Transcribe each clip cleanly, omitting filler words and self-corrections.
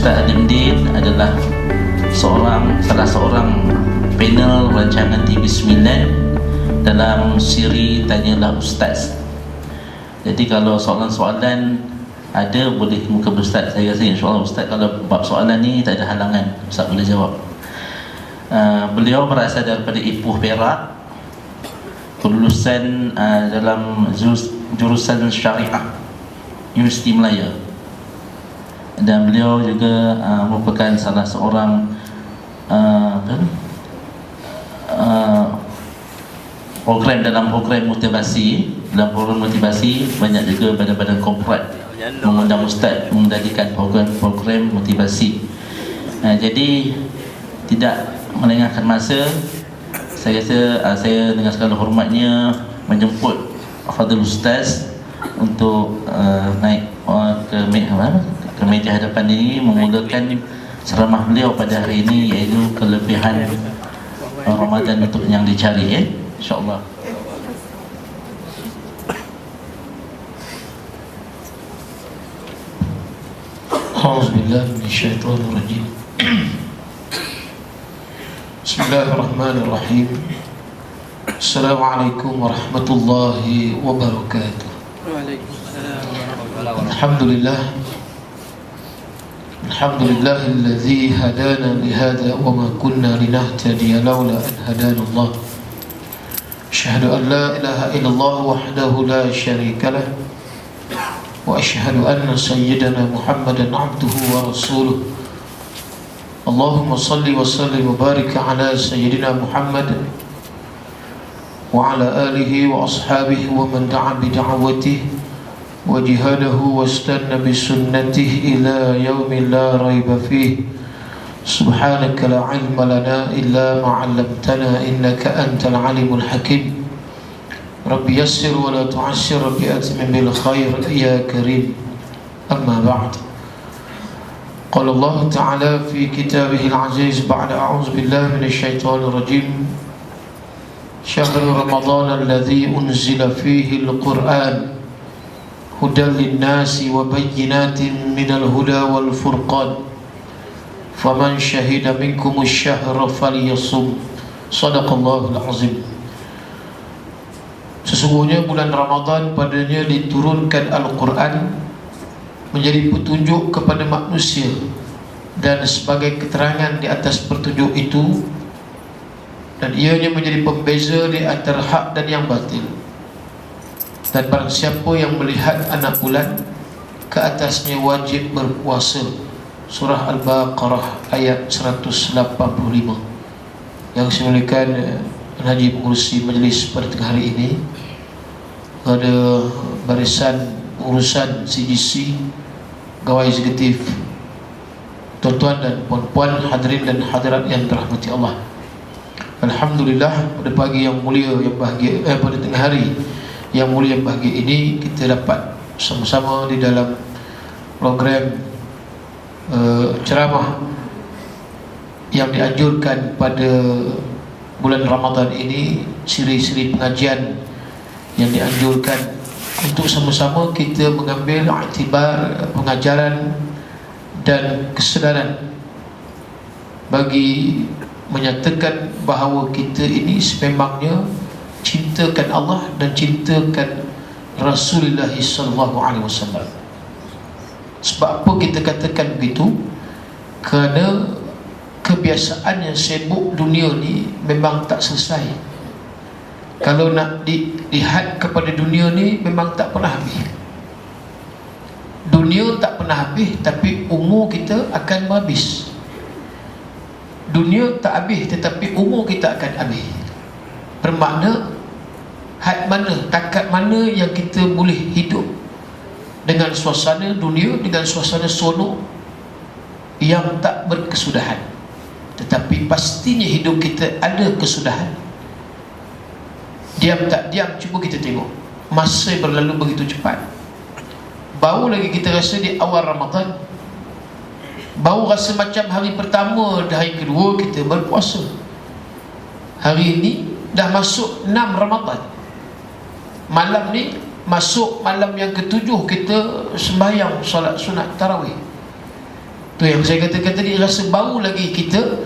Ustaz Ademdin adalah salah seorang panel rancangan TV9 dalam siri Tanyalah Ustaz. Jadi kalau soalan-soalan ada, boleh muka Ustaz. Saya rasa insyaAllah Ustaz kalau bab soalan ni tak ada halangan, Ustaz boleh jawab. Beliau berasal daripada Ipoh, Perak, kelulusan dalam jurusan syariah Universiti Melaya, dan beliau juga merupakan salah seorang dalam program motivasi. Dalam program motivasi banyak juga badan-badan korporat mengundang Ustaz mengendalikan program motivasi. Jadi tidak melengahkan masa, saya rasa saya dengan segala hormatnya menjemput Fadil Ustaz untuk naik ke meja hadapan ini, memulakan ceramah beliau pada hari ini, iaitu kelebihan Ramadan untuk yang dicari, insyaAllah. A'udzubillah minasyaitonirrajim. Bismillahirrahmanirrahim. Assalamualaikum warahmatullahi wabarakatuh. Alhamdulillah. Alhamdulillahilladzi hadana lihada wa ma kunna linahtadiya laula an hadana Allah. Asyhadu an la ilaha illallah wahdahu la syarika lah, wa asyhadu anna sayyidana Muhammadan abduhu wa rasuluh. Allahumma salli wa sallim wa barik ala sayyidina Muhammad wa ala alihi wa ashabihi wa man da'a bi da'watihi wa jihadahu wa istanna bi sunnatihi ila yawmin la rayba fihi. Subhanaka la ilma lana illa ma 'allamtana innaka antal alimul hakim. Rabbi yassir wa la tu'assir, Rabbi atmim bil khair ya karim. Amma ba'd. قال الله تعالى في كتابه العزيز بعد أعوذ بالله من الشيطان الرجيم شهر رمضان الذي أنزل فيه القرآن هدى للناس وبينات من الهدى والفرقان فمن شهد منكم الشهر فليصم صدق الله العظيم. Sesungguhnya bulan Ramadan padanya diturunkan Al-Quran menjadi petunjuk kepada manusia, dan sebagai keterangan di atas petunjuk itu, dan ianya menjadi pembeza di antara hak dan yang batil. Dan barang siapa yang melihat anak bulan, ke atasnya wajib berpuasa. Surah Al-Baqarah ayat 185. Yang saya muliakan Haji Pengurusi Majlis pada tengah hari ini, ada barisan urusan CGC, Gawai Eksekutif, tuan-tuan dan puan-puan, hadirin dan hadirat yang dirahmati Allah. Alhamdulillah, pada pagi yang mulia yang bahagia, pada tengah hari yang mulia yang bahagia ini, kita dapat sama-sama di dalam program ceramah yang dianjurkan pada bulan Ramadan ini, siri-siri pengajian yang dianjurkan untuk sama-sama kita mengambil iktibar pengajaran dan kesedaran bagi menyatakan bahawa kita ini sememangnya cintakan Allah dan cintakan Rasulullah SAW. Sebab apa kita katakan begitu? Kerana kebiasaan yang sibuk dunia ni memang tak selesai. Kalau nak dilihat kepada dunia ni memang tak pernah habis. Dunia tak pernah habis, tapi umur kita akan habis. Dunia tak habis, tetapi umur kita akan habis. Bermakna had mana, takat mana yang kita boleh hidup dengan suasana dunia, dengan suasana sonok yang tak berkesudahan. Tetapi pastinya hidup kita ada kesudahan. Diam tak diam, cuba kita tengok, masa berlalu begitu cepat. Baru lagi kita rasa di awal Ramadan, baru rasa macam hari pertama dan hari kedua kita berpuasa. Hari ini dah masuk 6 Ramadan. Malam ni masuk malam yang ketujuh kita sembahyang solat sunat tarawih. Tu yang saya katakan tadi, rasa baru lagi kita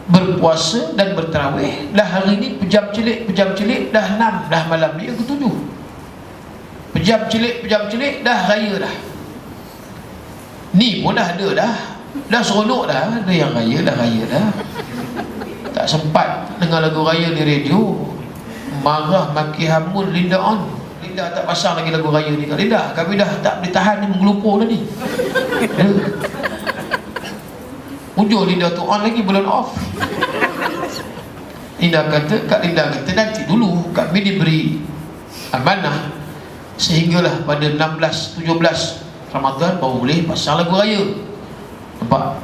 berpuasa dan bertarawih. Dah hari ni pejam celik dah 6, dah malam ni yang ke-7. Pejam celik dah raya dah. Ni pun dah ada dah seronok dah. Ada yang raya dah. Tak sempat dengar lagu raya di radio. Marah maki hamun Linda on. Linda tak pasang lagi lagu raya ni. Linda, kami dah tak boleh tahan ni, menggelupur dah ni. Ujung Linda tu on lagi, belum off. Kak Linda kata nanti dulu kami diberi amanah sehinggalah pada 16, 17 Ramadan baru boleh pasang lagu raya. Nampak?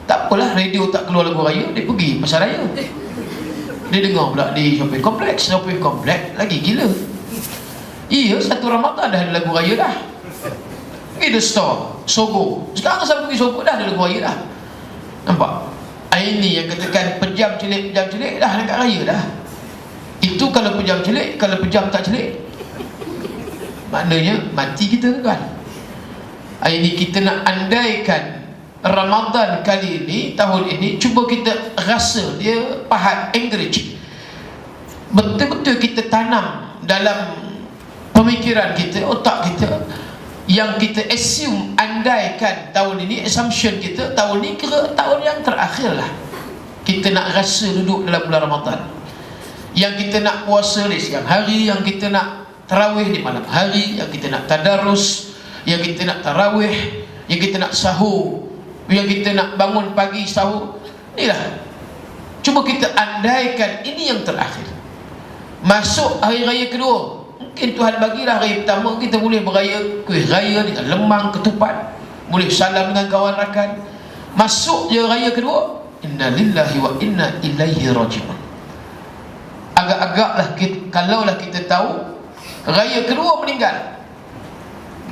Tak apalah, radio tak keluar lagu raya, dia pergi pasar raya. Dia dengar pula di shopping kompleks lagi gila. Iya, satu Ramadan dah ada lagu raya dah. Pergi the store, Sogo. Sekarang saya pergi Sogo dah ada lagu raya dah. Nampak? Ini yang katakan pejam celik dah dekat raya dah. Itu kalau pejam celik, kalau pejam tak celik, maknanya mati kita kan. Ini kita nak andaikan Ramadan kali ini, tahun ini, cuba kita rasa dia pahat, encourage, betul-betul kita tanam dalam pemikiran kita, otak kita, yang kita assume, andaikan tahun ini, assumption kita tahun ini kira tahun yang terakhir lah kita nak rasa duduk dalam bulan Ramadan, yang kita nak puasa di siang hari, yang kita nak tarawih di malam hari, yang kita nak tadarus, yang kita nak tarawih, yang kita nak sahur, yang kita nak bangun pagi sahur. Inilah, cuba kita andaikan ini yang terakhir. Masuk hari raya kedua, mungkin Tuhan bagilah hari pertama kita boleh beraya kuih raya dengan lemang, ketupat, boleh salam dengan kawan rakan. Masuk je raya kedua, inna lillahi wa inna ilaihi raji'un. Agak-agaklah kalaulah kita tahu raya kedua meninggal,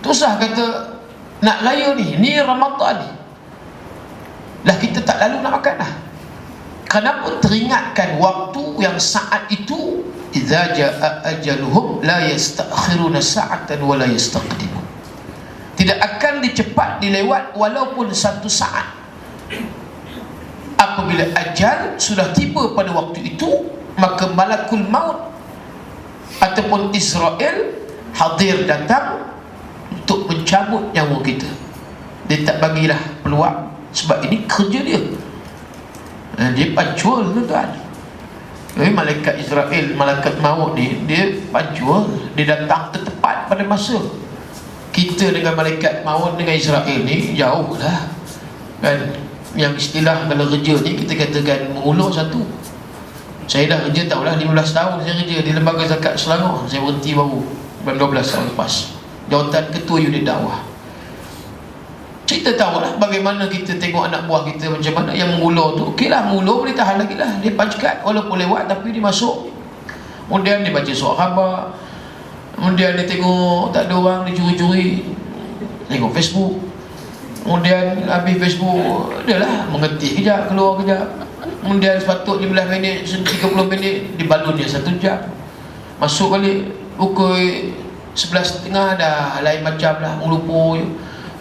susah kata nak raya ni Ramadan ni lah, kita tak lalu nak makan dah. Kenapa? Teringatkan waktu yang saat itu, idza jaa ajaluhum la yastakhiruna sa'atan wa la yastaqdimun. Tidak akan dicepat dilewat walaupun satu saat. Apabila ajal sudah tiba pada waktu itu, maka malakul maut ataupun Israel hadir datang untuk mencabut nyawa kita. Dia tak bagilah peluang, sebab ini kerja dia. Dia pancul tuan. Jadi malaikat Israel, malaikat maut ni, dia pancul, dia datang tepat pada masa. Kita dengan malaikat maut dengan Israel ni jauh lah kan. Yang istilah kalau kerja ni kita katakan mengulur satu. Saya dah kerja tahulah 15 tahun saya kerja di Lembaga Zakat Selangor. Saya berhenti baru 12 tahun lepas, jawatan ketua unit dakwah. Kita tahulah bagaimana kita tengok anak buah kita macam mana yang mengulur tu. Okey lah, mengulur boleh tahan lagi lah, dia panjkat walaupun lewat tapi dia masuk. Kemudian dia baca surat khabar, kemudian dia tengok tak ada orang, dia curi-curi tengok Facebook. Kemudian habis Facebook, dia lah mengetih kejap, keluar kejap. Kemudian sepatut 15 minit, 30 minit, dibalun dia 1 jam. Masuk balik pukul 11.30 dah lain macam lah, melupur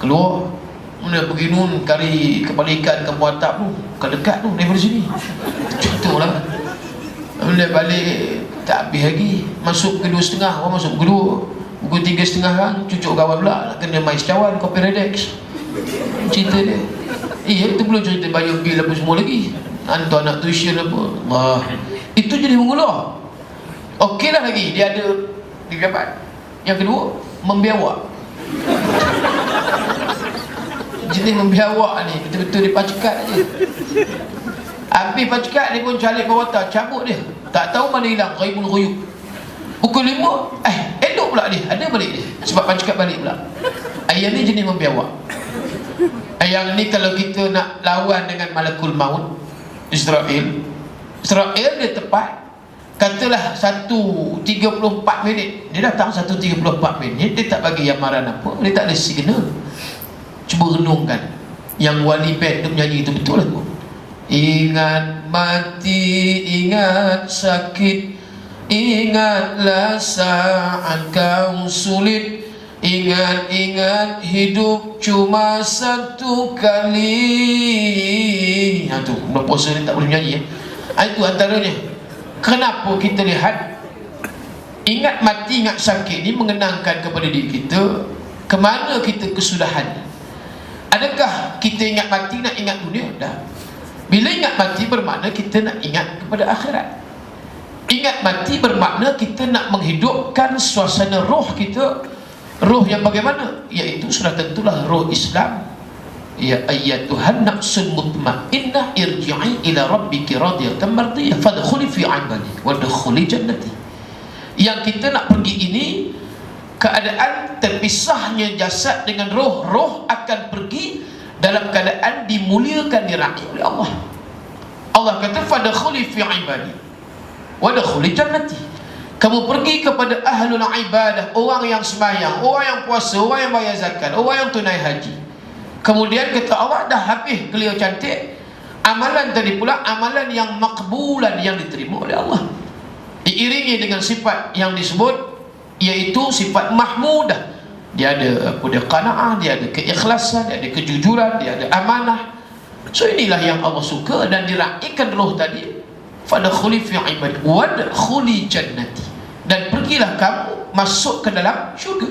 keluar. Kemudian pergi nun kari kepala ikan kampung atap tu, kan dekat tu daripada sini. Contoh lah. Kemudian balik tak habis lagi, masuk pukul 2.30, orang masuk pukul 2, pukul 3.30 kan, cucuk kawan pula kena main secawan kopi Redex. Cerita dia. Itu belum cerita bayar bil apa semua lagi, hantar anak tuition apa. Allah, itu jadi mengulur. Okeylah lagi dia ada di jabat. Yang kedua, membiawak. Jenis membiawak ni betul-betul dia pacekat aja. Habis pacekat dia pun calik bawah cabut dia, tak tahu mana hilang, raibul ruyuk. Pukul 5 elok pula dia, ada balik dia sebab pacekat balik pula. Ayam ni jenis membiawak. Yang ni kalau kita nak lawan dengan malakul maut Israel dia tepat, katalah 1.34 minit dia datang, 1.34 minit dia tak bagi amaran apa, dia tak ada signal. Cuba renungkan yang wali band tu menyanyi itu, betul lah tu. Ingat mati, ingat sakit, ingatlah saat kau sulit, Ingat-ingat hidup cuma satu kali. Tu bulan puasa ni tak boleh menyanyi Itu antaranya. Kenapa kita lihat ingat mati, ingat sakit ni mengenangkan kepada diri kita kemana kita kesudahan. Adakah kita ingat mati nak ingat dunia? Dah. Bila ingat mati bermakna kita nak ingat kepada akhirat. Ingat mati bermakna kita nak menghidupkan suasana roh kita. Roh yang bagaimana? Iaitu sudah tentulah roh Islam. Ya ayyatuhan nafsul mutmainnah irji'i ila rabbiki radiyatan mardiyah fadkhuli fi 'ibadi wadkhuli jannati. Yang kita nak pergi ini keadaan terpisahnya jasad dengan roh. Roh akan pergi dalam keadaan dimuliakan, diraih oleh Allah. Allah kata fadkhuli fi 'ibadi wadkhuli jannati. Kamu pergi kepada ahlul ibadah, orang yang sembahyang, orang yang puasa, orang yang bayar zakat, orang yang tunai haji. Kemudian kata Allah, dah habis beliau cantik, amalan tadi pula amalan yang makbulan, yang diterima oleh Allah, diiringi dengan sifat yang disebut, iaitu sifat mahmudah. Dia ada apa dia, qanaah, dia ada keikhlasan, dia ada kejujuran, dia ada amanah. So inilah yang Allah suka dan diraihkan roh tadi. Fadkhuli fi ibadi wadkhuli jannati. Dan pergilah kamu masuk ke dalam syurga.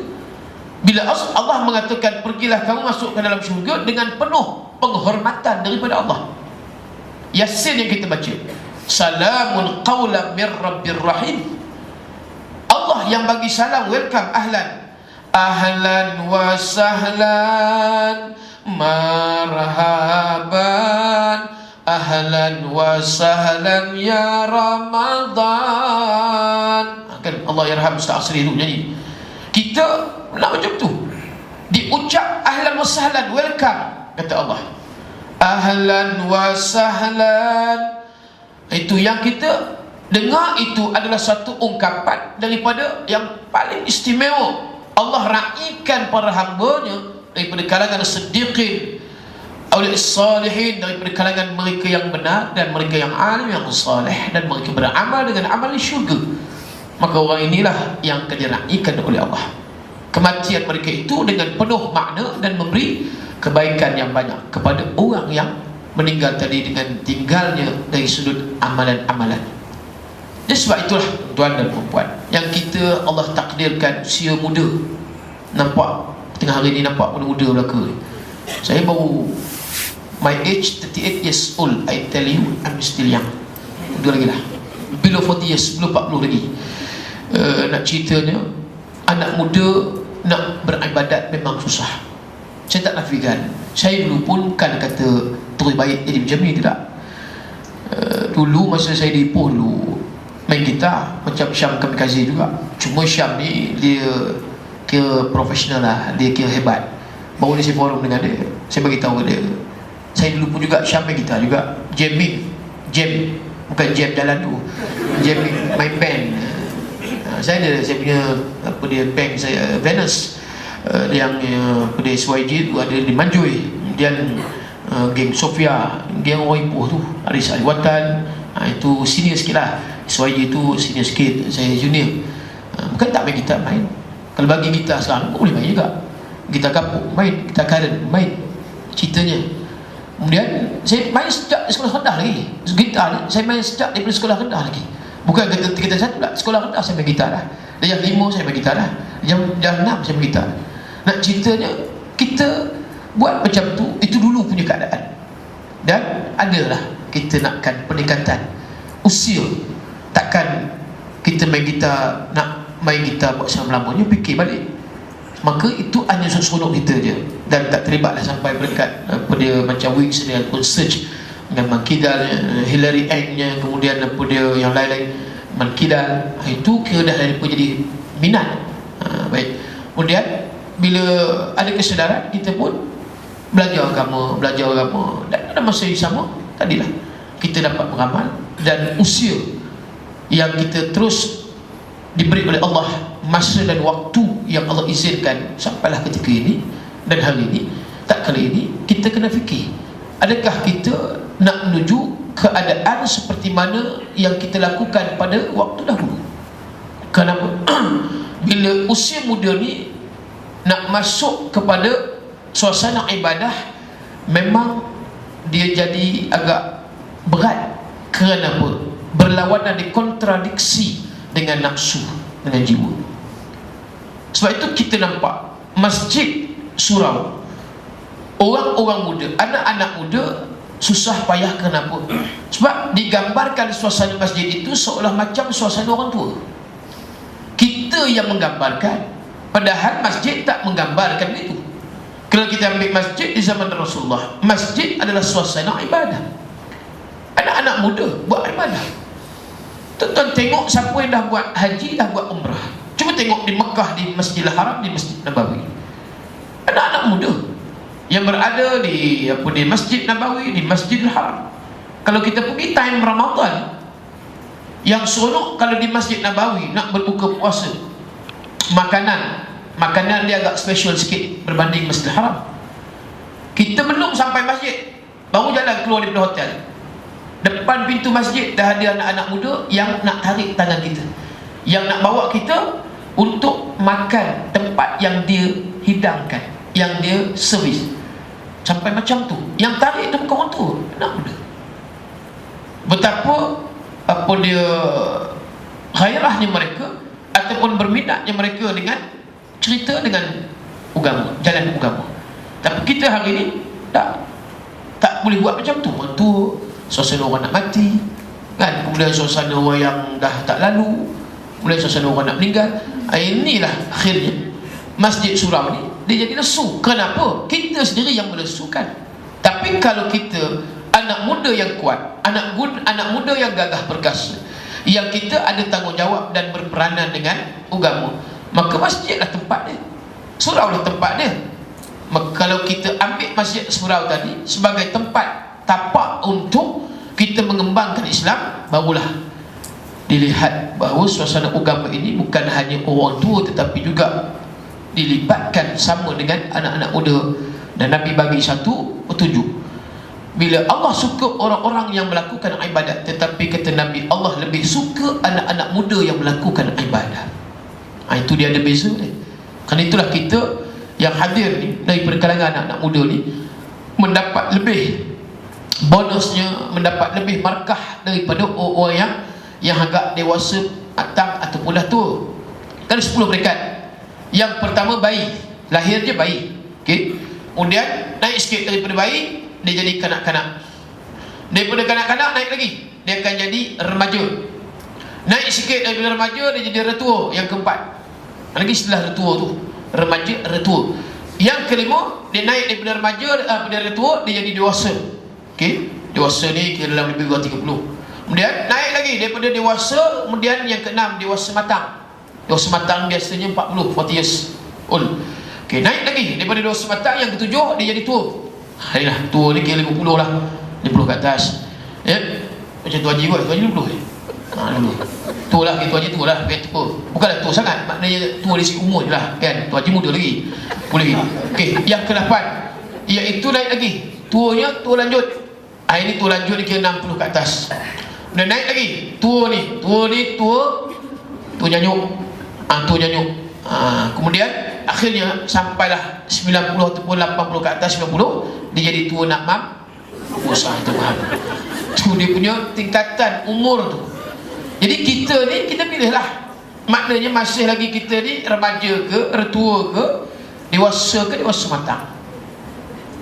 Bila Allah mengatakan pergilah kamu masuk ke dalam syurga dengan penuh penghormatan daripada Allah. Yasin yang kita baca, salamun qawlan mir rabbir rahim. Allah yang bagi salam, welcome, ahlan, ahlan wa sahlan, marhaban, ahlan wa sahlan ya Ramadan. Kan Allah yarham Ustaz Asri tu nyanyi. Kita nak macam tu, diucap ahlan wa sahlan, welcome, kata Allah, ahlan wa sahlan. Itu yang kita dengar, itu adalah satu ungkapan daripada yang paling istimewa. Allah raihkan para hambanya daripada kalangan siddiqin, awliya salihin, daripada kalangan mereka yang benar dan mereka yang alim, yang saleh, dan mereka beramal dengan amal syurga. Maka orang inilah yang akan diraihkan oleh Allah. Kematian mereka itu dengan penuh makna dan memberi kebaikan yang banyak kepada orang yang meninggal tadi dengan tinggalnya dari sudut amalan-amalan. Jadi sebab itulah tuan dan perempuan yang kita Allah takdirkan usia muda. Nampak tengah hari ni nampak muda-muda belaka. Saya baru my age 38 years old. I tell you I'm still young. Muda lagi lah, below 40 years, belum 40 lagi. Nak ceritanya, anak muda nak beribadat memang susah. Saya tak nafikan, saya dulu pun kan kata terus baik jadi macam ni, tidak. Dulu masa saya di Ipoh dulu main gitar macam Syam Kamikaze juga. Cuma Syam ni dia kira profesional lah, dia kira hebat. Baru ni saya forum dengan dia, saya bagi tahu dia, saya dulu pun juga Syam main gitar juga, jamming, jam, bukan jam jalan tu, jamming, main band. Saya ada, saya punya apa dia, band saya Venus, yang apa dia, SYG tu ada di Manjui. Kemudian geng Sofia, geng orang Ipoh tu, Aris Aliwatan, itu senior sikit lah. SYG tu senior sikit, saya junior. Bukan tak main gitar, main. Kalau bagi gitar sekarang boleh main juga. Gitar kapuk main, gitar current main. Ceritanya, kemudian saya main sejak sekolah rendah lagi. Gitar ni saya main sejak daripada sekolah rendah lagi. Bukan kita satu lah, sekolah rendah saya main gitar lah. Darjah 5 saya main gitar lah. Darjah 6 saya main gitar. Nak ceritanya, kita buat macam tu, itu dulu punya keadaan. Dan adalah kita nakkan peningkatan usia. Takkan kita main gitar, nak main gitar buat selama-lamanya, fikir balik. Maka itu hanya seronok kita je. Dan tak terlibatlah sampai berdekat apa dia, macam Wings dengan Search dengan Mankidal, Hillary Eng-nya, kemudian apa dia yang lain-lain, Mankidal. Itu kira dah dari jadi minat. Baik. Kemudian bila ada kesedaran, kita pun belajar agama. Dan pada masa yang sama tadilah kita dapat beramal, dan usia yang kita terus diberi oleh Allah, masa dan waktu yang Allah izinkan sampailah ketika ini dan hari ini. Tak kali ini kita kena fikir, adakah kita nak menuju keadaan seperti mana yang kita lakukan pada waktu dahulu? Kenapa? Bila usia muda ni nak masuk kepada suasana ibadah memang dia jadi agak berat. Kerana apa? Berlawanan, dikontradiksi dengan nafsu, dengan jiwa. Sebab itu kita nampak masjid surau, orang-orang muda, anak-anak muda susah payah. Kenapa? Sebab digambarkan suasana masjid itu seolah macam suasana orang tua. Kita yang menggambarkan, padahal masjid tak menggambarkan itu. Kalau kita ambil masjid di zaman Rasulullah, masjid adalah suasana ibadah. Anak-anak muda buat ibadah. Tuan-tuan tengok siapa yang dah buat haji, dah buat umrah. Cuba tengok di Mekah, di Masjidil Haram, di Masjid Nabawi. Anak-anak muda yang berada di Masjid Nabawi, di Masjidil Haram. Kalau kita pergi time Ramadan, yang seronok kalau di Masjid Nabawi nak berbuka puasa, makanan dia agak special sikit berbanding Masjidil Haram. Kita belum sampai masjid, baru jalan keluar daripada hotel, depan pintu masjid dah ada anak-anak muda yang nak tarik tangan kita, yang nak bawa kita untuk makan tempat yang dia hidangkan, yang dia servis. Sampai macam tu. Yang tarik tu bukan orang tua, anak muda. Betapa dia gairahnya mereka ataupun berminatnya mereka dengan cerita, dengan agama, jalan agama. Tapi kita hari ini tak boleh buat macam tu. Orang tua, suasana orang nak mati kan, kemudian suasana orang yang dah tak lalu, kemudian suasana orang nak meninggal. Inilah akhirnya masjid surau ni dia jadi lesu. Kenapa? Kita sendiri yang melesukan. Tapi kalau kita anak muda yang kuat, anak muda yang gagah perkasa, yang kita ada tanggungjawab dan berperanan dengan agama, maka masjidlah tempat dia, suraulah tempat dia. Maka kalau kita ambil masjid surau tadi sebagai tempat tapak untuk kita mengembangkan Islam, barulah dilihat bahawa suasana agama ini bukan hanya orang tua tetapi juga dilibatkan sama dengan anak-anak muda. Dan Nabi bagi satu petunjuk, bila Allah suka orang-orang yang melakukan ibadat, tetapi kata Nabi, Allah lebih suka anak-anak muda yang melakukan ibadat. Itu dia ada beza dia. Kerana itulah kita yang hadir ni daripada kalangan anak-anak muda ni mendapat lebih bonusnya, mendapat lebih markah daripada orang yang agak dewasa, matang ataupun dah tua. Kan 10 peringkat. Yang pertama bayi, lahir je bayi, okey. Kemudian naik sikit daripada bayi, dia jadi kanak-kanak. Daripada kanak-kanak naik lagi, dia akan jadi remaja. Naik sikit daripada remaja, dia jadi retua. Yang keempat, lagi setelah retua tu, remaja, retua. Yang kelima, dia naik daripada remaja, daripada retua, dia jadi dewasa. Okey, dewasa ni kira dalam lebih kurang 30. Kemudian naik lagi daripada dewasa, kemudian yang keenam, dewasa matang. Dewasa matang biasanya 40 years old. Okey, naik lagi daripada dewasa matang, yang ketujuh dia jadi tua. Inilah tua ni kira 50 lah, 50 ke atas. Ya, macam tu haji kot, tu haji 50 dulu. Tua lah, tu haji tua lah, tua. Bukanlah tua sangat, maknanya tua dari segi umur je lah kan. Tu haji muda lagi, boleh lagi. Okey, yang ke-8 iaitu naik lagi, tuanya tua lanjut. Ini tua lanjut ni kira 60 ke atas. Dan naik lagi, tua nyanyuk. Tua nyanyuk. Kemudian akhirnya sampailah 90 ataupun 80 ke atas, 90 dia jadi tua nak usah itu faham. Tu dia punya tingkatan umur tu. Jadi kita ni, kita pilihlah. Maknanya masih lagi kita ni remaja ke, retua ke, dewasa ke, dewasa matang.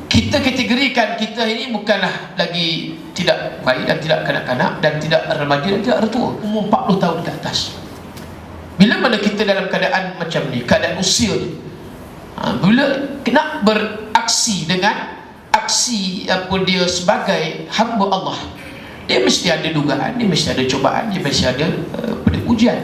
Kita kategorikan kita ini bukanlah lagi tidak baik dan tidak kanak-kanak dan tidak remaja dan tidak retua, umur 40 tahun ke atas. Bila mana kita dalam keadaan macam ni, keadaan usia ni, bila nak beraksi dengan aksi dia sebagai hamba Allah, dia mesti ada dugaan, dia mesti ada cubaan, dia mesti ada ujian.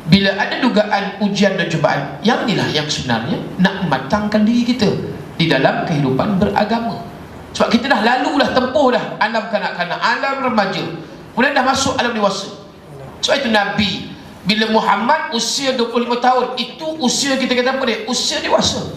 Bila ada dugaan, ujian dan cubaan, yang inilah yang sebenarnya nak mematangkan diri kita di dalam kehidupan beragama. Sebab kita dah lalu, dah tempuh dah alam kanak-kanak, alam remaja, kemudian dah masuk alam dewasa. Sebab itu Nabi, bila Muhammad usia 25 tahun, itu usia kita kata apa dia? Usia dewasa.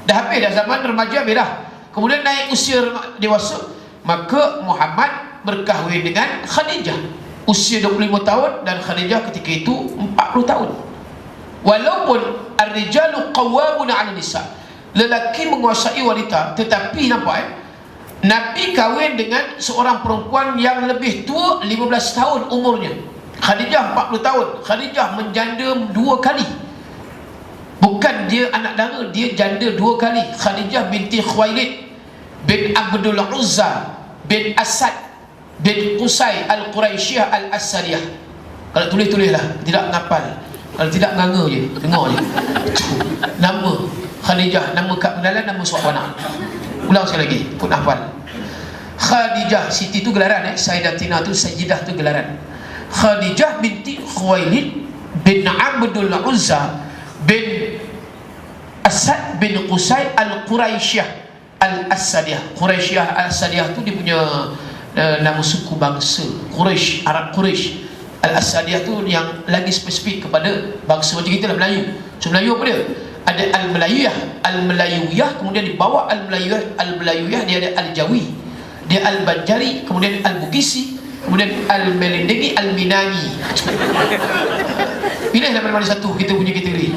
Dah habis dah zaman remaja, habis dah. Kemudian naik usia dewasa, maka Muhammad berkahwin dengan Khadijah usia 25 tahun dan Khadijah ketika itu 40 tahun. Walaupun ar-rijalu qawwamuna 'ala nisa, lelaki menguasai wanita, tetapi nampak Nabi kahwin dengan seorang perempuan yang lebih tua 15 tahun umurnya. Khadijah 40 tahun. Khadijah menjanda 2 kali. Bukan dia anak dara, dia janda 2 kali. Khadijah binti Khuwailid bin Abdul Uzza bin Asad bin Qusay Al-Quraisyah Al-Asadiyah. Kalau tulis-tulislah, tidak ngapal. Kalau tidak nganga je, tengok je. Nama Khadijah, nama kad pengenalan, nama suami anak. Ulang sekali lagi, pun hafal. Khadijah, Siti tu gelaran, Sayyidatina tu, Sayyidah tu gelaran. Khadijah binti Khuwailid bin Abdul Uzza bin Asad bin Qusay Al-Quraisyah Al-Asadiyah. Quraisyah Al-Asadiyah tu dia punya nama suku bangsa Quraisy, Arab Quraisy. Al-Asadiyah tu yang lagi spesifik kepada bangsa macam kita lah, Melayu. So Melayu apa dia? Ada Al-Melayuyah, Al-Melayuyah, kemudian dibawa Al-Melayuyah, Al-Melayuyah dia ada Al-Jawi, dia Al-Banjari, kemudian Al-Bugisi, kemudian Al-Melendengi, Al-Minangi. Pilihlah mana-mana satu kita punya kategori.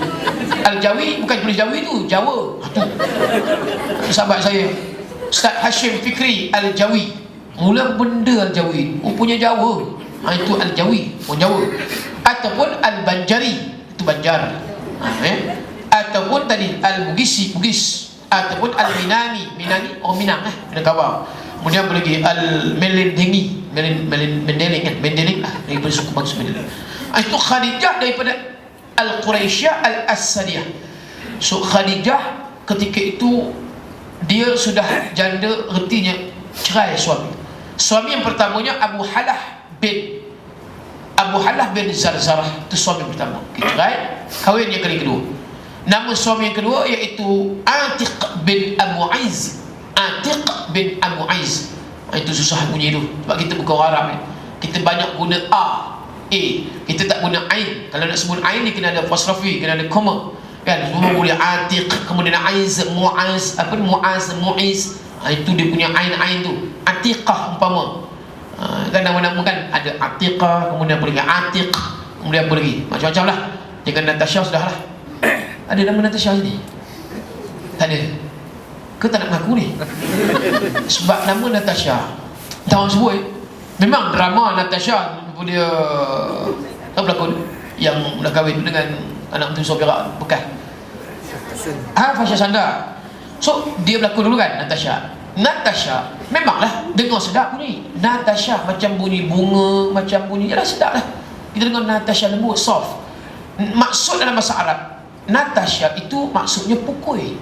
Al-Jawi bukan tulis Jawi tu, Jawa. Itu sahabat saya Ustaz Hashim Fikri Al-Jawi. Mula benda Al-Jawi, punya Jawa. Itu Al-Jawi, orang Jawa. Ataupun Al-Banjari, itu Banjar. Ataupun tadi Al-Bugisi, Bugis. Ataupun Al-Minani, Minani orang Minang, Minangkabau. Kemudian apa lagi? Al-Melendengi, Mendeling kan, Mendeling lah, daripada suku bangsa Mendeling. Itu Khadijah daripada Al-Quraisyah Al-Asadiyah. So Khadijah ketika itu dia sudah janda, artinya cerai suami. Suami yang pertamanya Abu Halah bin Zarzarah, itu suami pertama. Kita cerai, kahwin yang kedua. Nama suami yang kedua iaitu Atiq bin Abu Aiz. Atiq bin Abu Aiz. Itu susah bunyi tu, sebab kita bukan orang Arab. Kita banyak guna kita tak guna ain. Kalau nak sebut ain ni kena ada apostrofi, kena ada koma. Kan semua boleh Atiq, kemudian Aiz, Muaz, Muiz. Itu dia punya ain tu. Atiqah umpama. Kan nama-nama kan ada Atiqah, kemudian apa lagi Atiq, kemudian apa lagi macam-macam lah. Jangan Natasha sudah lah. Ada nama Natasha ni? Tak ada. Ke tak nak mengaku ni? Sebab nama Natasha tak orang sebut. Memang drama Natasha dia pelakon yang dah kahwin dengan anak mentua Sobira bekas Fasha Sanda. So dia berlakon dulu kan Natasha memanglah dengar sedap bunyi Natasha, macam bunyi bunga, macam bunyi jelas sedap lah. Kita dengar Natasha lembut, soft. Maksud dalam bahasa Arab Natasha itu maksudnya pukul.